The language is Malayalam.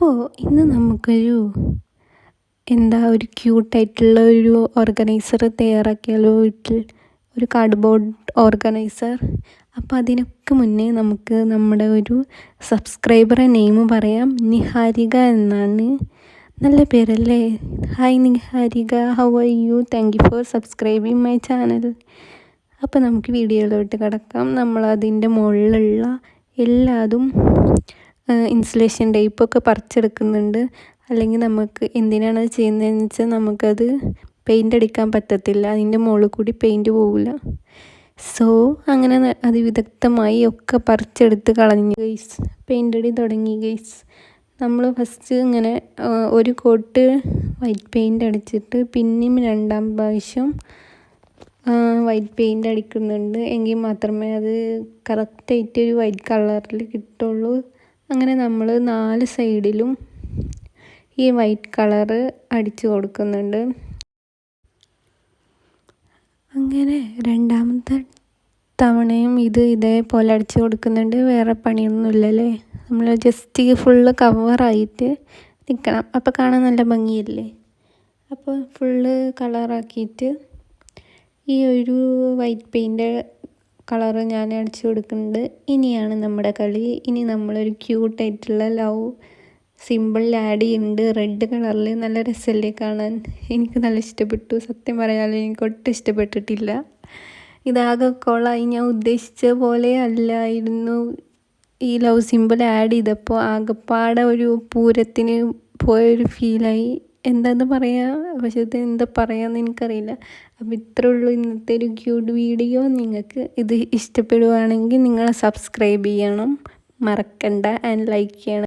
അപ്പോൾ ഇന്ന് നമുക്കൊരു ഒരു ക്യൂട്ടായിട്ടുള്ള ഒരു ഓർഗനൈസർ തയ്യാറാക്കിയാലോ വീട്ടിൽ, ഒരു കാർഡ്ബോർഡ് ഓർഗനൈസർ. അപ്പോൾ അതിനൊക്കെ മുന്നേ നമുക്ക് നമ്മുടെ ഒരു സബ്സ്ക്രൈബറെ നെയിം പറയാം. നിഹാരിക എന്നാണ്. നല്ല പേരല്ലേ? Hi Niharika, how are you? Thank you for subscribing my channel. അപ്പോൾ നമുക്ക് വീഡിയോയിലോട്ട് കിടക്കാം. നമ്മളതിൻ്റെ മുകളിലുള്ള എല്ലാതും ഇൻസുലേഷൻ ടേപ്പൊക്കെ പറിച്ചെടുക്കുന്നുണ്ട്. അല്ലെങ്കിൽ നമുക്ക് എന്തിനാണ് അത് ചെയ്യുന്നതെന്ന് വെച്ചാൽ നമുക്കത് പെയിൻ്റ് അടിക്കാൻ പറ്റത്തില്ല, അതിൻ്റെ മുകളിൽ കൂടി പെയിൻറ്റ് പോവില്ല. സോ അങ്ങനെ അതിവിദഗ്ധമായി ഒക്കെ പറിച്ചെടുത്ത് കളഞ്ഞു ഗൈസ്. പെയിൻ്റ് അടി തുടങ്ങി ഗൈസ്. നമ്മൾ ഫസ്റ്റ് ഇങ്ങനെ ഒരു കോട്ട് വൈറ്റ് പെയിൻ്റ് അടിച്ചിട്ട് പിന്നെയും രണ്ടാം പ്രാവശ്യം വൈറ്റ് പെയിൻ്റ് അടിക്കുന്നുണ്ട്. എങ്കിൽ മാത്രമേ അത് കറക്റ്റായിട്ട് ഒരു വൈറ്റ് കളറിൽ കിട്ടുള്ളൂ. അങ്ങനെ നമ്മൾ 4 സൈഡിലും ഈ വൈറ്റ് കളറ് അടിച്ചു കൊടുക്കുന്നുണ്ട്. അങ്ങനെ രണ്ടാമത്തെ തവണയും ഇതേപോലെ അടിച്ചു കൊടുക്കുന്നുണ്ട്. വേറെ പണിയൊന്നുമില്ലല്ലേ, നമ്മൾ ജസ്റ്റ് ഫുള്ള് കവറായിട്ട് നിൽക്കണം. അപ്പോൾ കാണാൻ നല്ല ഭംഗിയല്ലേ. അപ്പോൾ ഫുള്ള് കളറാക്കിയിട്ട് ഈ ഒരു വൈറ്റ് പെയിൻ്റ് കളറ് ഞാൻ അടിച്ചു കൊടുക്കുന്നുണ്ട്. ഇനിയാണ് നമ്മുടെ കളി. ഇനി നമ്മളൊരു ക്യൂട്ടായിട്ടുള്ള ലവ് സിമ്പിൾ ആഡ് ചെയ്യുന്നുണ്ട് റെഡ് കളറിൽ. നല്ല രസമല്ലേ കാണാൻ? എനിക്ക് നല്ല ഇഷ്ടപ്പെട്ടു. സത്യം പറയാമല്ലോ, എനിക്ക് ഒട്ടും ഇഷ്ടപ്പെട്ടിട്ടില്ല. ഇതാകെ കൊളായി. ഞാൻ ഉദ്ദേശിച്ച പോലെ അല്ലായിരുന്നു ഈ ലവ് സിമ്പിൾ ആഡ് ചെയ്തപ്പോൾ. ആകെപ്പാടെ ഒരു പൂരത്തിന് പോയൊരു ഫീലായി. എന്താണെന്ന് പറയാം, പക്ഷേ ഇത് എന്താ പറയാമെന്ന് എനിക്കറിയില്ല. അപ്പോൾ ഇത്രേ ഉള്ളൂ ഇന്നത്തെ ഒരു ക്യൂട്ട് വീഡിയോ. നിങ്ങൾക്ക് ഇത് ഇഷ്ടപ്പെടുകയാണെങ്കിൽ നിങ്ങൾ സബ്സ്ക്രൈബ് ചെയ്യണം, മറക്കണ്ട, ആൻഡ് ലൈക്ക് ചെയ്യണം.